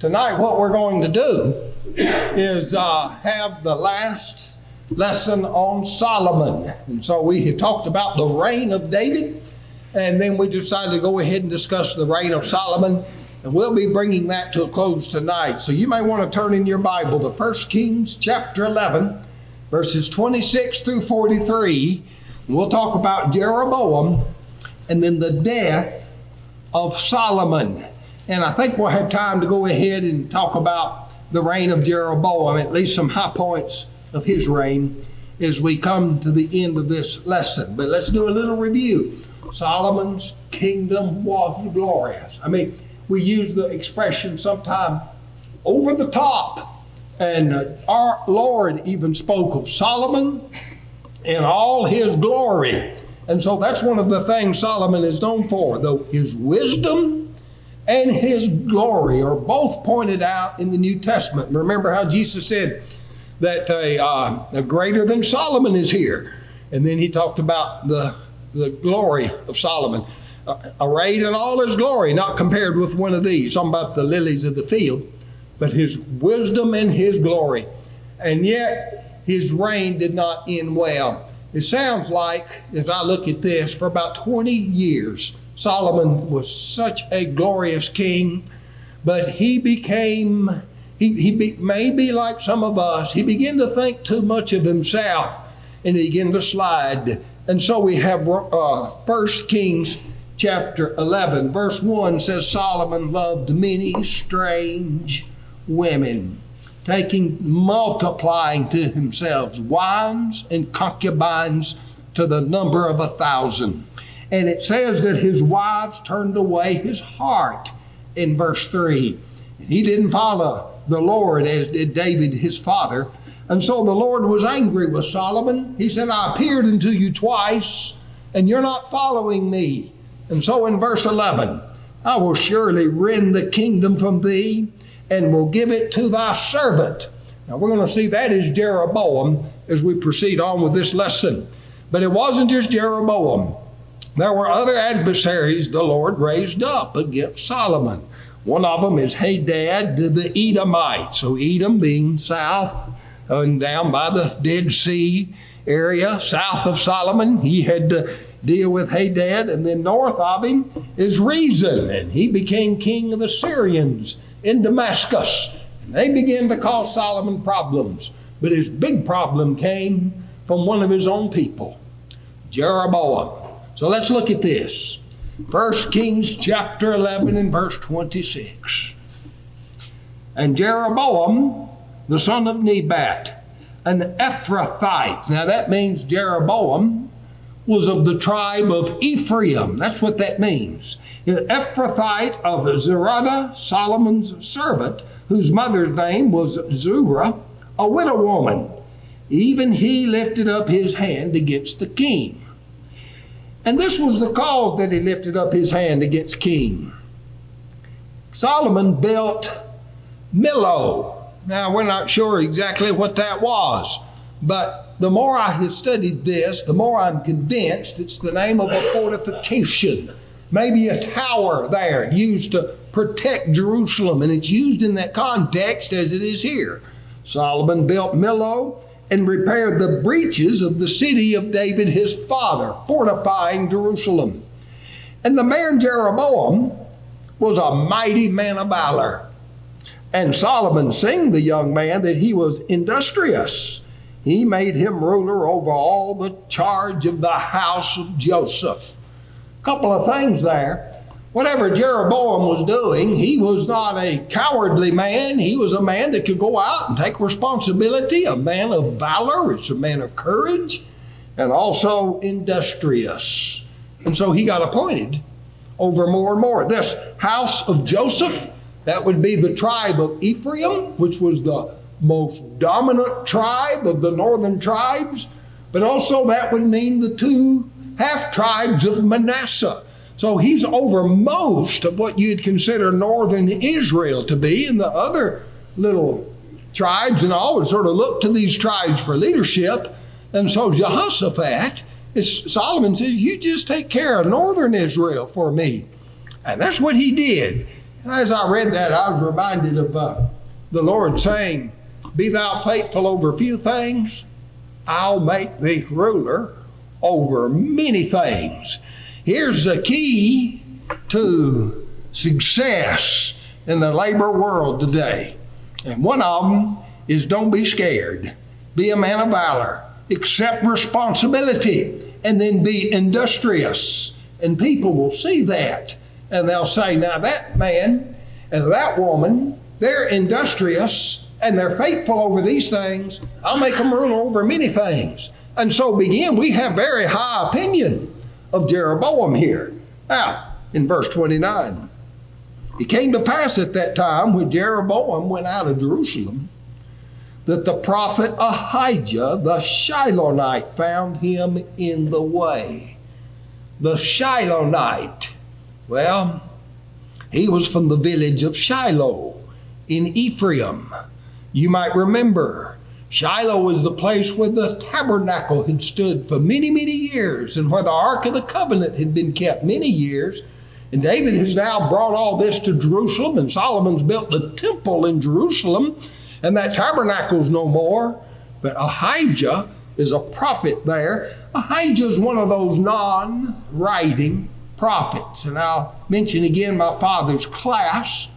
Tonight what we're going to do is have the last lesson on Solomon. And so we had talked about the reign of David, and then we decided to go ahead and discuss the reign of Solomon, and we'll be bringing that to a close tonight. So you may want to turn in your Bible to 1 Kings chapter 11, verses 26 through 43. And we'll talk about Jeroboam and then the death of Solomon. And I think we'll have time to go ahead and talk about the reign of Jeroboam, at least some high points of his reign as we come to the end of this lesson. But let's do a little review. Solomon's kingdom was glorious. I mean, we use the expression sometime over the top. And our Lord even spoke of Solomon in all his glory. And so that's one of the things Solomon is known for, though his wisdom and his glory are both pointed out in the New Testament. Remember how Jesus said that a greater than Solomon is here. And then he talked about the glory of Solomon, arrayed in all his glory, not compared with one of these. Talking about the lilies of the field, but his wisdom and his glory. And yet his reign did not end well. It sounds like, as I look at this, for about 20 years, Solomon was such a glorious king, but he became, maybe like some of us, he began to think too much of himself and he began to slide. And so we have 1 Kings chapter 11, verse 1 says, Solomon loved many strange women, multiplying to himself wives and concubines to the number of 1,000. And it says that his wives turned away his heart in verse 3. He didn't follow the Lord as did David his father. And so the Lord was angry with Solomon. He said, I appeared unto you twice, and you're not following me. And so in verse 11, I will surely rend the kingdom from thee, and will give it to thy servant. Now we're going to see that is Jeroboam as we proceed on with this lesson. But it wasn't just Jeroboam. There were other adversaries the Lord raised up against Solomon. One of them is Hadad the Edomite. So Edom being south and down by the Dead Sea area, south of Solomon, he had to deal with Hadad. And then north of him is Rezin, and he became king of the Syrians in Damascus. And they began to cause Solomon problems. But his big problem came from one of his own people, Jeroboam. So let's look at this. 1 Kings chapter 11 and verse 26. And Jeroboam, the son of Nebat, an Ephrathite. Now that means Jeroboam was of the tribe of Ephraim. That's what that means. An Ephrathite of Zerudah, Solomon's servant, whose mother's name was Zurah, a widow woman. Even he lifted up his hand against the king. And this was the cause that he lifted up his hand against king. Solomon built Millo. Now, we're not sure exactly what that was, but the more I have studied this, the more I'm convinced it's the name of a fortification, maybe a tower there used to protect Jerusalem, and it's used in that context as it is here. Solomon built Millo and repaired the breaches of the city of David his father, fortifying Jerusalem. And the man Jeroboam was a mighty man of valor. And Solomon sing the young man that he was industrious. He made him ruler over all the charge of the house of Joseph. A couple of things there. Whatever Jeroboam was doing, he was not a cowardly man. He was a man that could go out and take responsibility, a man of valor, it's a man of courage, and also industrious. And so he got appointed over more and more. This house of Joseph, that would be the tribe of Ephraim, which was the most dominant tribe of the northern tribes, but also that would mean the two half-tribes of Manasseh. So he's over most of what you'd consider northern Israel to be, and the other little tribes and all would sort of look to these tribes for leadership. And so Jehoshaphat, Solomon says, you just take care of northern Israel for me. And that's what he did. And as I read that, I was reminded of the Lord saying, "Be thou faithful over few things, I'll make thee ruler over many things." Here's the key to success in the labor world today. And one of them is don't be scared. Be a man of valor. Accept responsibility. And then be industrious. And people will see that. And they'll say, now that man and that woman, they're industrious and they're faithful over these things. I'll make them rule over many things. And so we have very high opinion of Jeroboam here. Now, in verse 29, it came to pass at that time when Jeroboam went out of Jerusalem that the prophet Ahijah the Shilonite found him in the way. The Shilonite, well, he was from the village of Shiloh in Ephraim. You might remember, Shiloh was the place where the tabernacle had stood for many, many years and where the Ark of the Covenant had been kept many years. And David has now brought all this to Jerusalem, and Solomon's built the temple in Jerusalem, and that tabernacle's no more. But Ahijah is a prophet there. Ahijah is one of those non-writing prophets. And I'll mention again my father's class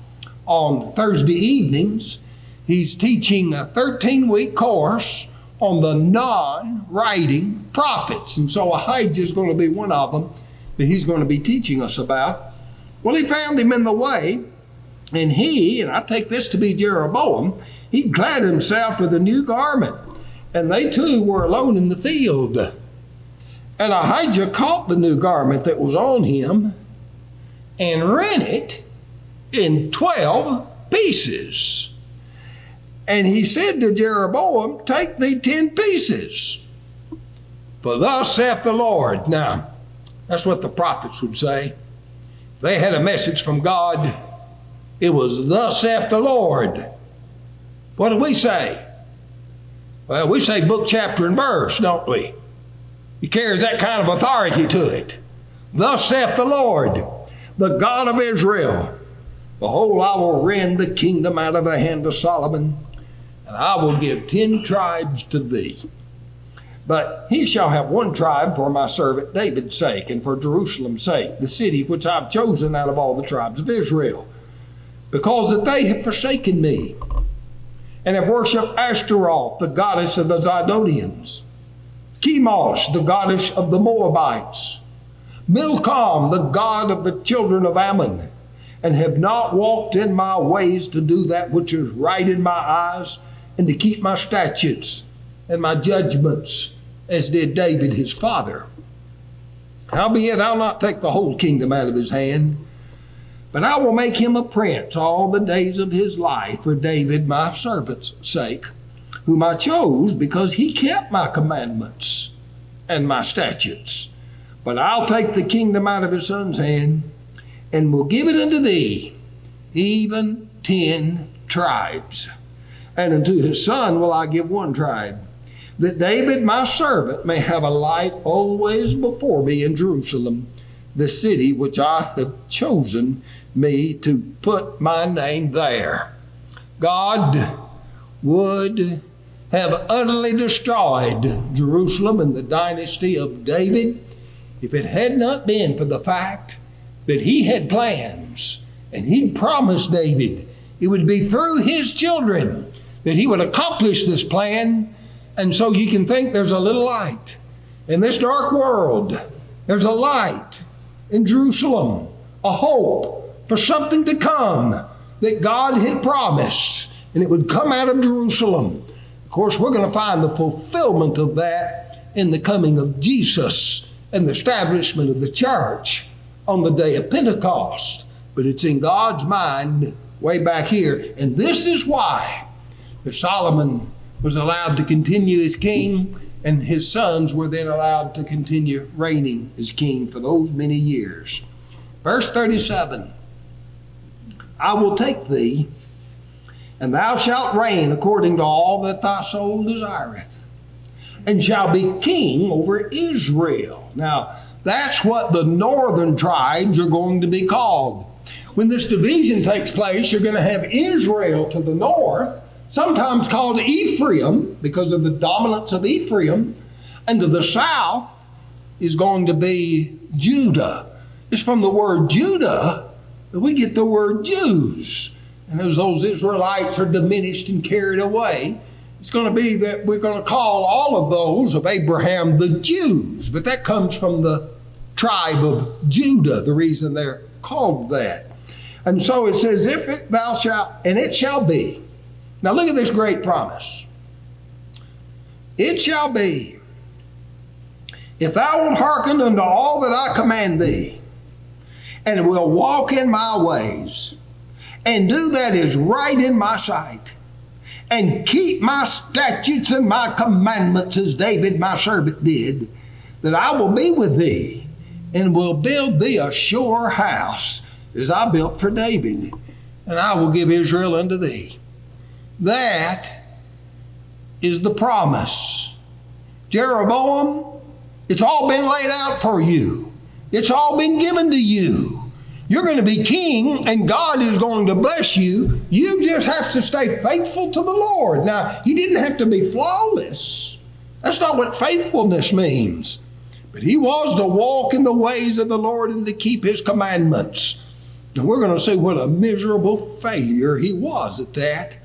on Thursday evenings. He's teaching a 13-week course on the non-writing prophets. And so Ahijah is going to be one of them that he's going to be teaching us about. Well, he found him in the way, and I take this to be Jeroboam, he clad himself with a new garment, and they two were alone in the field. And Ahijah caught the new garment that was on him and rent it in 12 pieces. And he said to Jeroboam, "Take thee 10 pieces, for thus saith the Lord." Now, that's what the prophets would say. They had a message from God. It was, "Thus saith the Lord." What do we say? Well, we say book, chapter, and verse, don't we? It carries that kind of authority to it. "Thus saith the Lord, the God of Israel, behold, I will rend the kingdom out of the hand of Solomon, and I will give 10 tribes to thee. But he shall have 1 tribe for my servant David's sake, and for Jerusalem's sake, the city which I've chosen out of all the tribes of Israel, because that they have forsaken me, and have worshipped Ashtaroth, the goddess of the Zidonians, Chemosh, the goddess of the Moabites, Milcom, the god of the children of Ammon, and have not walked in my ways to do that which is right in my eyes, and to keep my statutes and my judgments, as did David his father. Howbeit I'll not take the whole kingdom out of his hand, but I will make him a prince all the days of his life for David my servant's sake, whom I chose because he kept my commandments and my statutes. But I'll take the kingdom out of his son's hand, and will give it unto thee, even 10 tribes. And unto his son will I give 1 tribe, that David my servant may have a light always before me in Jerusalem, the city which I have chosen me to put my name there." God would have utterly destroyed Jerusalem and the dynasty of David if it had not been for the fact that he had plans, and he'd promised David it would be through his children that he would accomplish this plan. And so you can think there's a little light in this dark world. There's a light in Jerusalem, a hope for something to come that God had promised, and it would come out of Jerusalem. Of course, we're going to find the fulfillment of that in the coming of Jesus and the establishment of the church on the day of Pentecost. But it's in God's mind way back here. And this is why Solomon was allowed to continue as king, and his sons were then allowed to continue reigning as king for those many years. Verse 37, "I will take thee, and thou shalt reign according to all that thy soul desireth, and shall be king over Israel." Now, that's what the northern tribes are going to be called. when this division takes place, you're going to have Israel to the north, sometimes called Ephraim because of the dominance of Ephraim, and to the south is going to be Judah. It's from the word Judah that we get the word Jews. And as those Israelites are diminished and carried away, it's going to be that we're going to call all of those of Abraham the Jews. But that comes from the tribe of Judah, the reason they're called that. And so it says, if it thou shalt, and it shall be. Now look at this great promise. It shall be, if thou wilt hearken unto all that I command thee, and will walk in my ways, and do that is right in my sight, and keep my statutes and my commandments as David my servant did, that I will be with thee, and will build thee a sure house, as I built for David, and I will give Israel unto thee. That is the promise. Jeroboam, it's all been laid out for you. It's all been given to you. You're going to be king, and God is going to bless you. You just have to stay faithful to the Lord. Now, he didn't have to be flawless. That's not what faithfulness means. But he was to walk in the ways of the Lord and to keep his commandments. And we're going to see what a miserable failure he was at that.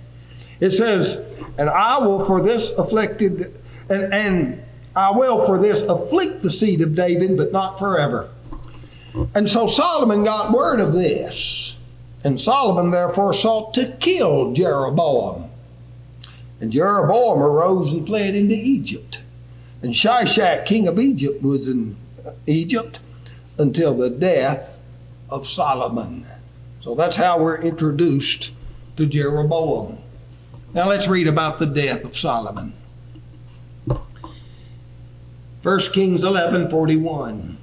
It says, and I will for this afflicted, and I will for this afflict the seed of David, but not forever. And so Solomon got word of this. And Solomon therefore sought to kill Jeroboam. And Jeroboam arose and fled into Egypt. And Shishak, king of Egypt, was in Egypt until the death of Solomon. So that's how we're introduced to Jeroboam. Now let's read about the death of Solomon. 1 Kings 11:41.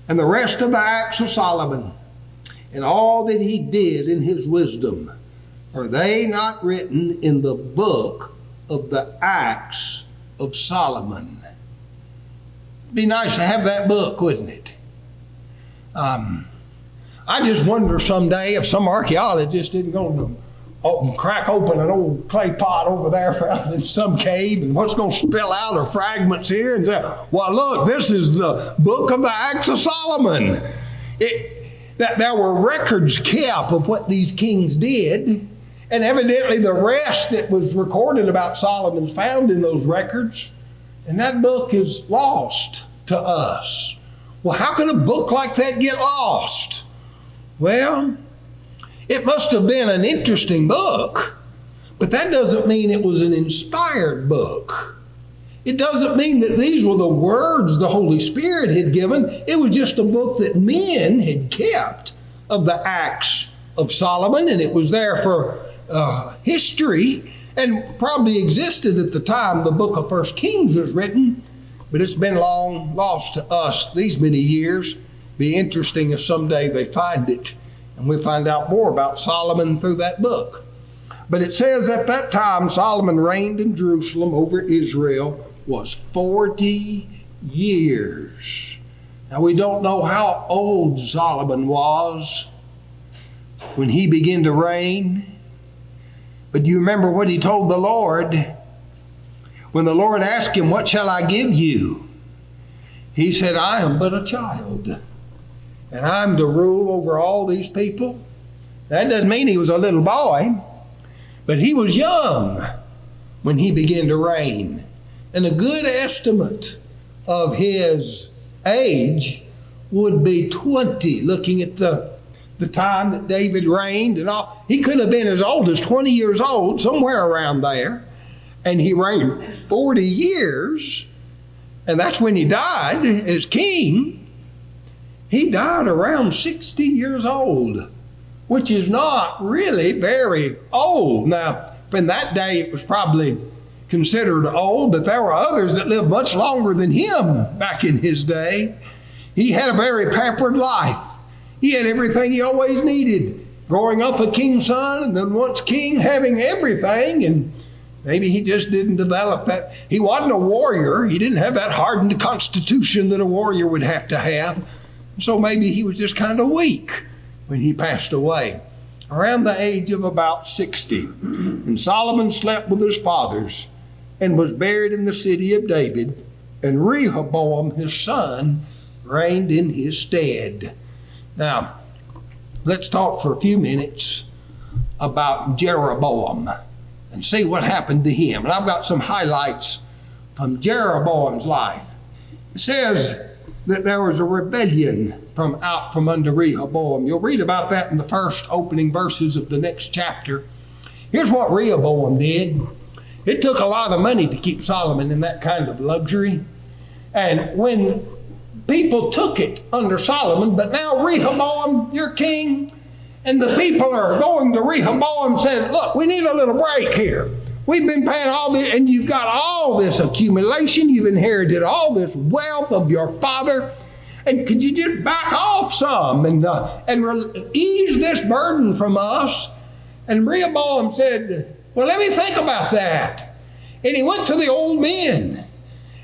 And the rest of the acts of Solomon, and all that he did in his wisdom, are they not written in the book of the acts of Solomon? It'd be nice to have that book, wouldn't it? I just wonder someday if some archaeologist isn't going to crack open an old clay pot over there found in some cave, and what's going to spill out are fragments here, and say, well, look, this is the book of the Acts of Solomon. That there were records kept of what these kings did, and evidently the rest that was recorded about Solomon's found in those records, and that book is lost to us. Well, how could a book like that get lost? Well, it must have been an interesting book, but that doesn't mean it was an inspired book. It doesn't mean that these were the words the Holy Spirit had given. It was just a book that men had kept of the Acts of Solomon, and it was there for history and probably existed at the time the book of 1 Kings was written, but it's been long lost to us these many years. Be interesting if someday they find it and we find out more about Solomon through that book. But it says at that time Solomon reigned in Jerusalem over Israel was 40 years. Now we don't know how old Solomon was when he began to reign. But you remember what he told the Lord when the Lord asked him, what shall I give you? He said, I am but a child, and I'm to rule over all these people. That doesn't mean he was a little boy, but he was young when he began to reign. And a good estimate of his age would be 20, looking at the time that David reigned and all. He could have been as old as 20 years old, somewhere around there. And he reigned 40 years, and that's when he died as king. He died around 60 years old, which is not really very old. Now, in that day, it was probably considered old, but there were others that lived much longer than him back in his day. He had a very pampered life. He had everything he always needed. Growing up a king's son, and then once king, having everything, and maybe he just didn't develop that. He wasn't a warrior. He didn't have that hardened constitution that a warrior would have to have. So maybe he was just kind of weak when he passed away, around the age of about 60. And Solomon slept with his fathers and was buried in the city of David. And Rehoboam, his son, reigned in his stead. Now, let's talk for a few minutes about Jeroboam and see what happened to him. And I've got some highlights from Jeroboam's life. It says that there was a rebellion out from under Rehoboam. You'll read about that in the first opening verses of the next chapter. Here's what Rehoboam did. It took a lot of money to keep Solomon in that kind of luxury. And when people took it under Solomon, but now Rehoboam, you're king, and the people are going to Rehoboam saying, look, we need a little break here. We've been paying all this, and you've got all this accumulation. You've inherited all this wealth of your father. And could you just back off some and ease this burden from us? And Rehoboam said, well, let me think about that. And he went to the old men.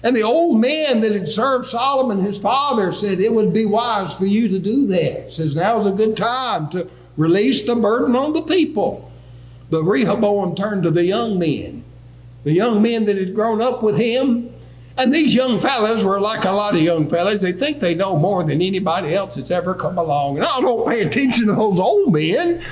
And the old man that had served Solomon, his father, said, it would be wise for you to do that. He says, now's a good time to release the burden on the people. But Rehoboam turned to the young men that had grown up with him. And these young fellas were like a lot of young fellas. They think they know more than anybody else that's ever come along. And I don't pay attention to those old men.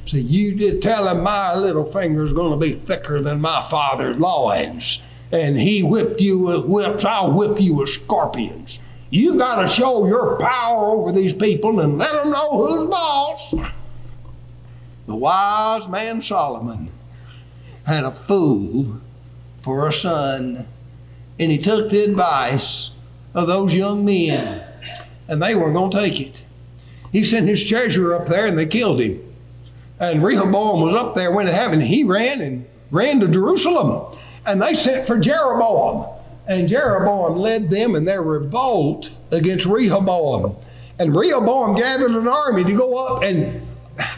So you did tell him my little finger's going to be thicker than my father's loins. And he whipped you with whips, I'll whip you with scorpions. You got to show your power over these people and let them know who's boss. The wise man Solomon had a fool for a son. And he took the advice of those young men, and they weren't going to take it. He sent his treasurer up there, and they killed him. And Rehoboam was up there when it happened. He ran to Jerusalem, and they sent for Jeroboam. And Jeroboam led them in their revolt against Rehoboam. And Rehoboam gathered an army to go up and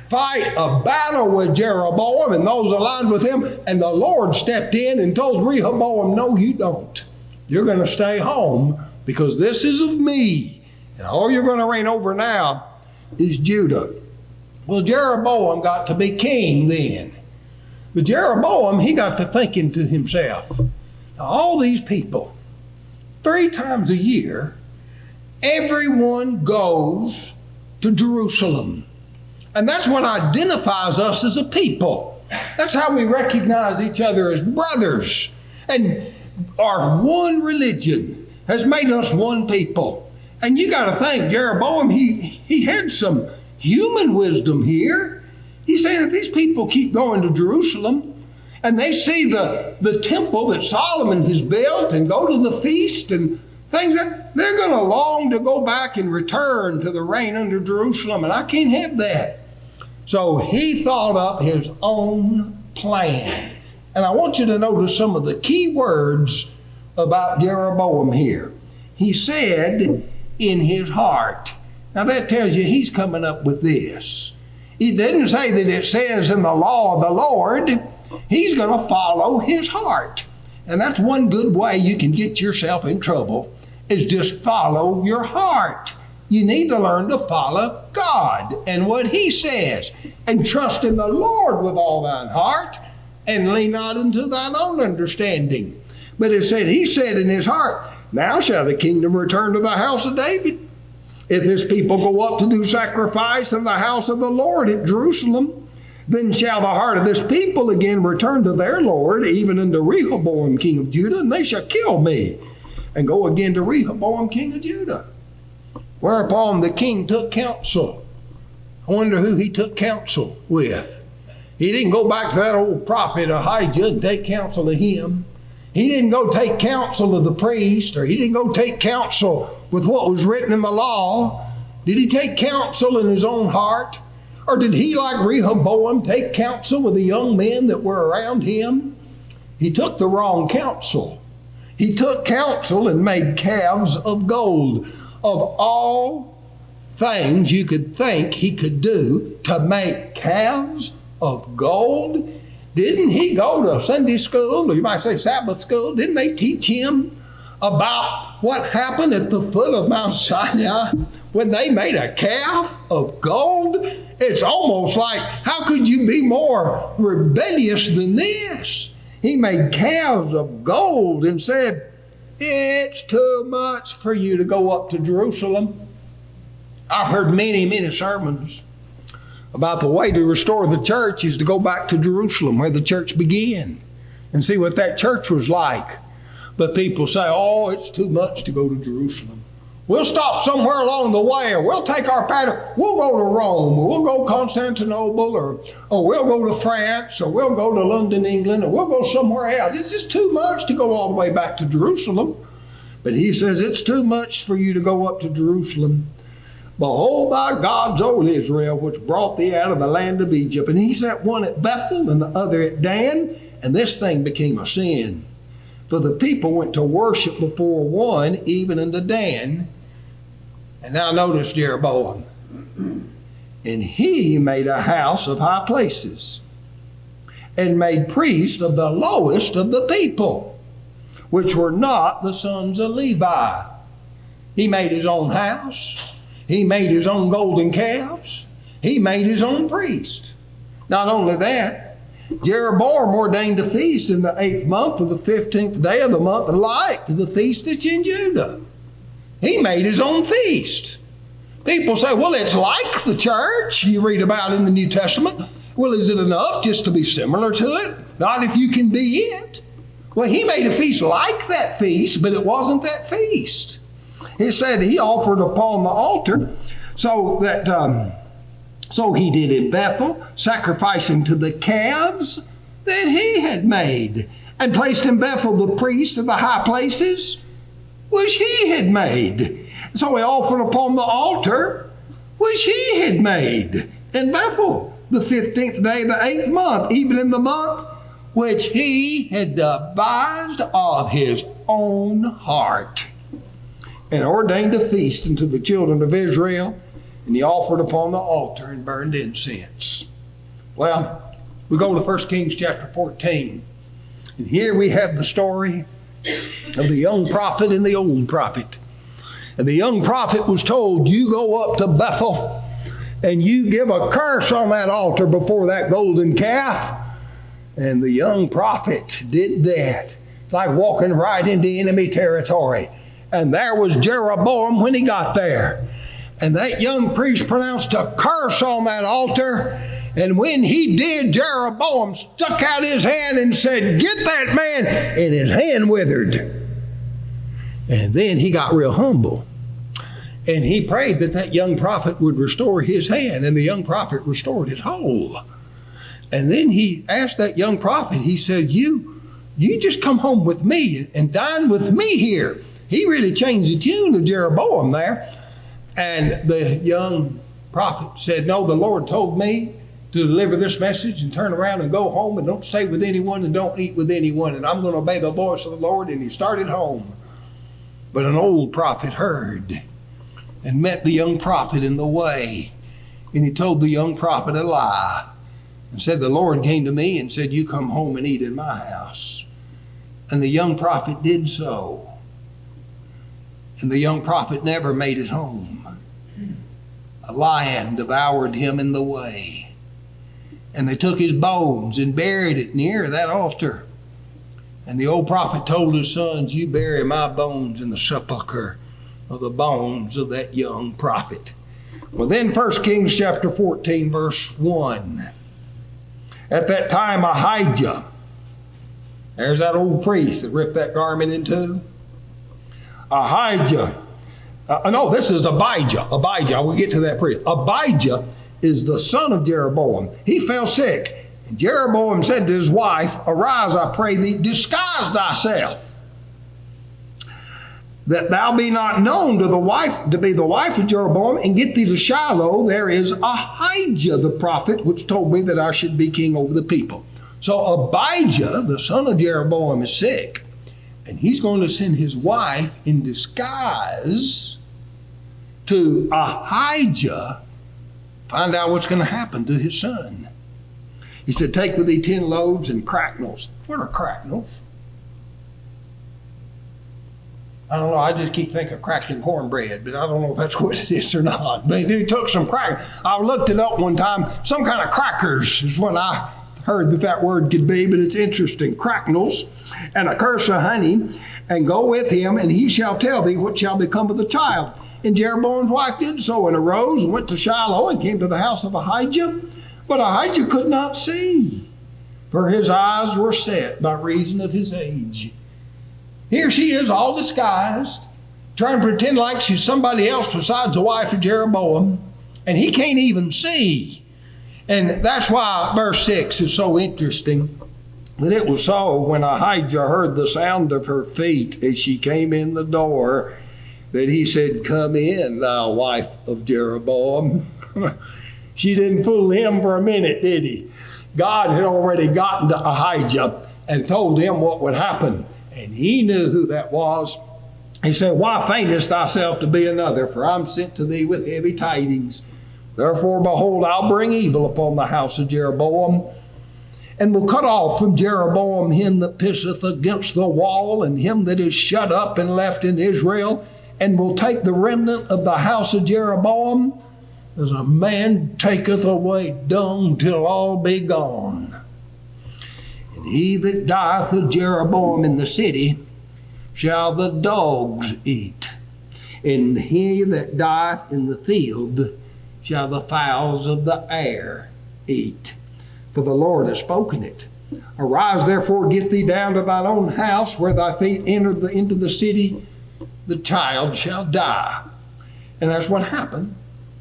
fight a battle with Jeroboam and those aligned with him. And the Lord stepped in and told Rehoboam, no, you don't. You're going to stay home because this is of me. And all you're going to reign over now is Judah. Well, Jeroboam got to be king then. But Jeroboam, he got to thinking to himself, now all these people, 3 times a year, everyone goes to Jerusalem. And that's what identifies us as a people. That's how we recognize each other as brothers. And our one religion has made us one people. And you got to think, Jeroboam, he had some human wisdom here. He's saying if these people keep going to Jerusalem and they see the temple that Solomon has built and go to the feast and things, they're going to long to go back and return to the reign under Jerusalem. And I can't have that. So he thought up his own plan. And I want you to notice some of the key words about Jeroboam here. He said, in his heart. Now that tells you he's coming up with this. He didn't say that it says in the law of the Lord. He's going to follow his heart. And that's one good way you can get yourself in trouble, is just follow your heart. You need to learn to follow God and what he says, and trust in the Lord with all thine heart, and lean not into thine own understanding. But it said, he said in his heart, now shall the kingdom return to the house of David. If his people go up to do sacrifice in the house of the Lord at Jerusalem, then shall the heart of this people again return to their Lord, even unto Rehoboam king of Judah, and they shall kill me, and go again to Rehoboam king of Judah. Whereupon the king took counsel. I wonder who he took counsel with. He didn't go back to that old prophet Ahijah and take counsel of him. He didn't go take counsel of the priest, or he didn't go take counsel with what was written in the law. Did he take counsel in his own heart? Or did he, like Rehoboam, take counsel with the young men that were around him? He took the wrong counsel. He took counsel and made calves of gold. Of all things you could think he could do, to make calves of gold. Didn't he go to Sunday school, or you might say Sabbath school? Didn't they teach him about what happened at the foot of Mount Sinai when they made a calf of gold It's almost like, how could you be more rebellious than this? He made calves of gold and said, it's too much for you to go up to Jerusalem. I've heard many sermons about the way to restore the church is to go back to Jerusalem where the church began and see what that church was like. But people say, oh, it's too much to go to Jerusalem. We'll stop somewhere along the way, or we'll take our pattern. We'll go to Rome, or we'll go to Constantinople, or we'll go to France, or we'll go to London, England, or we'll go somewhere else. It's just too much to go all the way back to Jerusalem. But he says, it's too much for you to go up to Jerusalem. Behold thy gods, O Israel, which brought thee out of the land of Egypt. And he set one at Bethel and the other at Dan, and this thing became a sin. For the people went to worship before one, even unto Dan. And now notice Jeroboam. And he made a house of high places, and made priests of the lowest of the people, which were not the sons of Levi. He made his own house. He made his own golden calves. He made his own priest. Not only that, Jeroboam ordained a feast in the 8th month of the 15th day of the month, like the feast that's in Judah. He made his own feast. People say, well, it's like the church you read about in the New Testament. Well, is it enough just to be similar to it? Not if you can be it. Well, he made a feast like that feast, but it wasn't that feast. He said he offered upon the altar so he did in Bethel, sacrificing to the calves that he had made, and placed in Bethel the priest of the high places which he had made. So he offered upon the altar which he had made in Bethel, the 15th day of the 8th month, even in the month which he had devised of his own heart, and ordained a feast unto the children of Israel, and he offered upon the altar and burned incense. Well, we go to 1 Kings chapter 14, and here we have the story of the young prophet and the old prophet. And the young prophet was told, you go up to Bethel and you give a curse on that altar before that golden calf. And the young prophet did that. It's like walking right into enemy territory. And there was Jeroboam when he got there. And that young priest pronounced a curse on that altar. And when he did, Jeroboam stuck out his hand and said, get that man. And his hand withered. And then he got real humble. And he prayed that that young prophet would restore his hand. And the young prophet restored it whole. And then he asked that young prophet, he said, you just come home with me and dine with me here. He really changed the tune of Jeroboam there. And the young prophet said, no, the Lord told me to deliver this message and turn around and go home and don't stay with anyone and don't eat with anyone. And I'm going to obey the voice of the Lord. And he started home. But an old prophet heard and met the young prophet in the way. And he told the young prophet a lie and said, the Lord came to me and said, you come home and eat in my house. And the young prophet did so. And the young prophet never made it home. A lion devoured him in the way. And they took his bones and buried it near that altar. And the old prophet told his sons, you bury my bones in the sepulcher of the bones of that young prophet. Well, then 1 Kings chapter 14, verse 1. At that time, Ahijah, there's that old priest that ripped that garment in two. Ahijah, no, this is Abijah. Abijah, I will get to that priest. Abijah is the son of Jeroboam. He fell sick. And Jeroboam said to his wife, arise, I pray thee, disguise thyself, that thou be not known to be the wife of Jeroboam, and get thee to Shiloh. There is Ahijah the prophet, which told me that I should be king over the people. So Abijah, the son of Jeroboam, is sick. And he's going to send his wife in disguise to Ahijah, find out what's going to happen to his son. He said, take with thee 10 loaves and cracknels. What are cracknels? I don't know, I just keep thinking crackling cornbread, but I don't know if that's what it is or not. But he took some crackers. I looked it up one time. Some kind of crackers is what I heard that word could be, but it's interesting. Cracknels and a cruse of honey, and go with him, and he shall tell thee what shall become of the child. And Jeroboam's wife did so, and arose and went to Shiloh and came to the house of Ahijah. But Ahijah could not see, for his eyes were set by reason of his age. Here she is, all disguised, trying to pretend like she's somebody else besides the wife of Jeroboam, and he can't even see. And that's why verse 6 is so interesting. That it was so when Ahijah heard the sound of her feet as she came in the door, that he said, "Come in, thou wife of Jeroboam." She didn't fool him for a minute, did he? God had already gotten to Ahijah and told him what would happen. And he knew who that was. He said, "Why faintest thyself to be another? For I'm sent to thee with heavy tidings. Therefore, behold, I'll bring evil upon the house of Jeroboam, and will cut off from Jeroboam him that pisseth against the wall, and him that is shut up and left in Israel, and will take the remnant of the house of Jeroboam, as a man taketh away dung till all be gone. And he that dieth of Jeroboam in the city shall the dogs eat, and he that dieth in the field shall the fowls of the air eat. For the Lord has spoken it. Arise, therefore, get thee down to thine own house, where thy feet enter into the city, the child shall die." And that's what happened.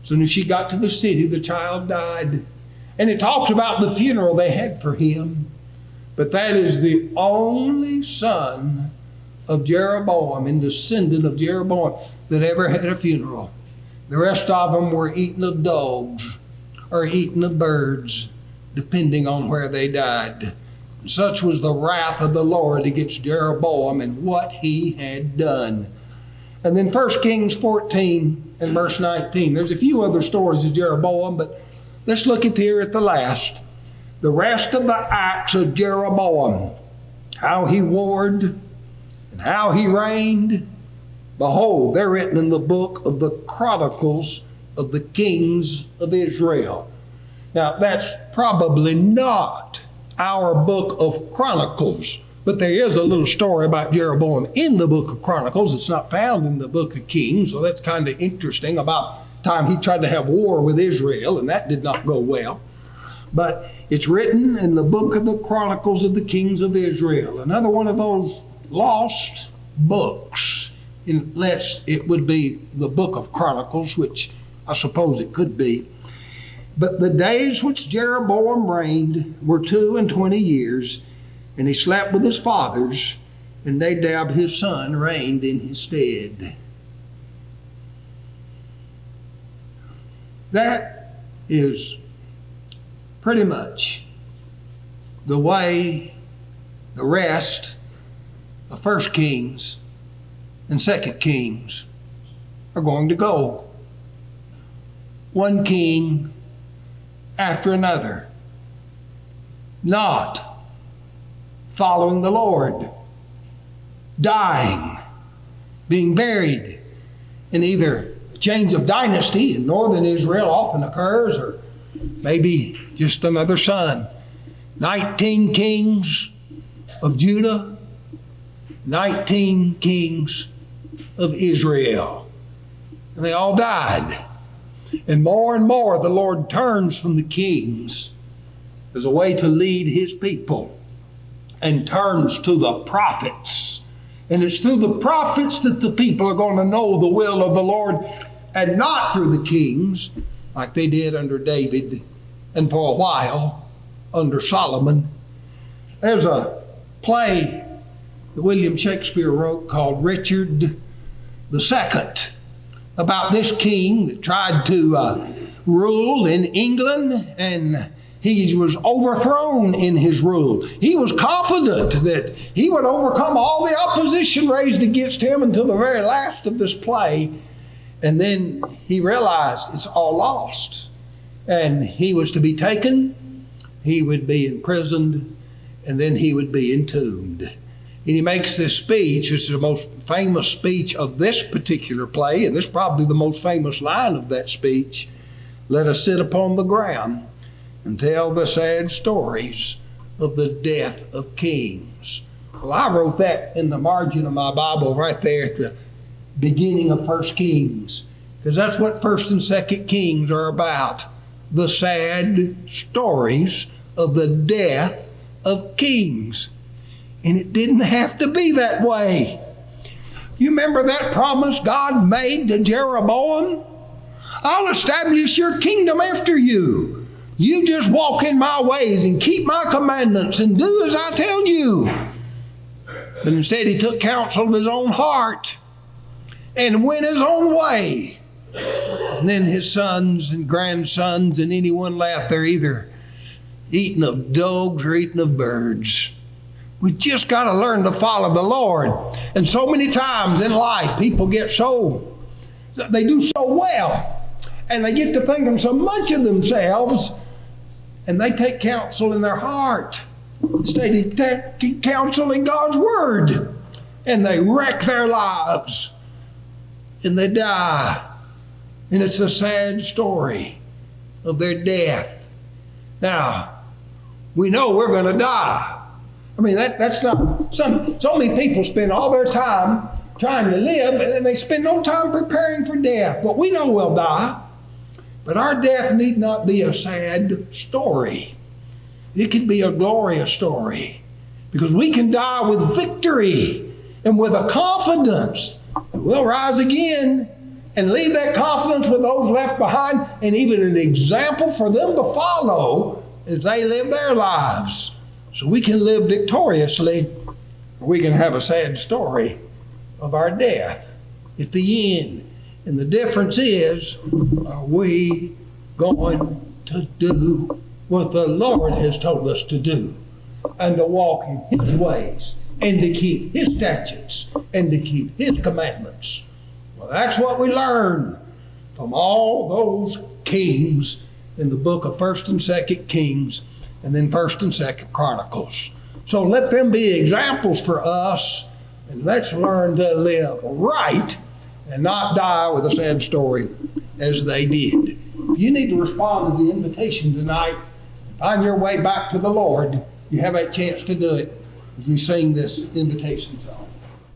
As soon as she got to the city, the child died. And it talks about the funeral they had for him. But that is the only son of Jeroboam and descendant of Jeroboam that ever had a funeral. The rest of them were eaten of dogs or eaten of birds, depending on where they died. And such was the wrath of the Lord against Jeroboam and what he had done. And then 1 Kings 14 and verse 19. There's a few other stories of Jeroboam, but let's look at here at the last. The rest of the acts of Jeroboam, how he warred and how he reigned, behold, they're written in the book of the Chronicles of the Kings of Israel. Now, that's probably not our book of Chronicles, but there is a little story about Jeroboam in the book of Chronicles. It's not found in the book of Kings, so that's kind of interesting about the time he tried to have war with Israel, and that did not go well. But it's written in the book of the Chronicles of the Kings of Israel. Another one of those lost books, unless it would be the book of Chronicles, which I suppose it could be. But the days which Jeroboam reigned were 22 years, and he slept with his fathers, and Nadab his son reigned in his stead. That is pretty much the way the rest of 1 Kings and 2 Kings are going to go. One king after another, not following the Lord, dying, being buried, and either a change of dynasty in northern Israel often occurs, or maybe just another son. 19 kings of Judah, 19 kings of Israel. And they all died. And more the Lord turns from the kings as a way to lead his people and turns to the prophets. And it's through the prophets that the people are going to know the will of the Lord, and not through the kings like they did under David and for a while under Solomon. There's a play that William Shakespeare wrote called Richard II, about this king that tried to rule in England, and he was overthrown in his rule. He was confident that he would overcome all the opposition raised against him until the very last of this play. And then he realized it's all lost. And he was to be taken, he would be imprisoned, and then he would be entombed. And he makes this speech. It's the most famous speech of this particular play, and this is probably the most famous line of that speech. Let us sit upon the ground and tell the sad stories of the death of kings. Well, I wrote that in the margin of my Bible right there at the beginning of 1 Kings, because that's what 1 and 2 Kings are about. The sad stories of the death of kings. And it didn't have to be that way. You remember that promise God made to Jeroboam? I'll establish your kingdom after you. You just walk in my ways and keep my commandments and do as I tell you. But instead he took counsel of his own heart and went his own way. And then his sons and grandsons and anyone left, they're either eating of dogs or eating of birds. We just got to learn to follow the Lord. And so many times in life, people they do so well, and they get to thinking so much of themselves, and they take counsel in their heart instead of taking counsel in God's Word. And they wreck their lives, and they die. And it's a sad story of their death. Now, we know we're going to die. I mean, that's not, so many people spend all their time trying to live, and they spend no time preparing for death. But we know we'll die. But our death need not be a sad story. It can be a glorious story, because we can die with victory and with a confidence that we'll rise again and leave that confidence with those left behind, and even an example for them to follow as they live their lives. So we can live victoriously, or we can have a sad story of our death at the end. And the difference is, are we going to do what the Lord has told us to do, and to walk in His ways, and to keep His statutes, and to keep His commandments? Well, that's what we learn from all those kings in the book of 1 and 2 Kings, and then 1 and 2 Chronicles. So let them be examples for us, and let's learn to live right and not die with a sad story as they did. If you need to respond to the invitation tonight, find your way back to the Lord, you have a chance to do it as we sing this invitation song.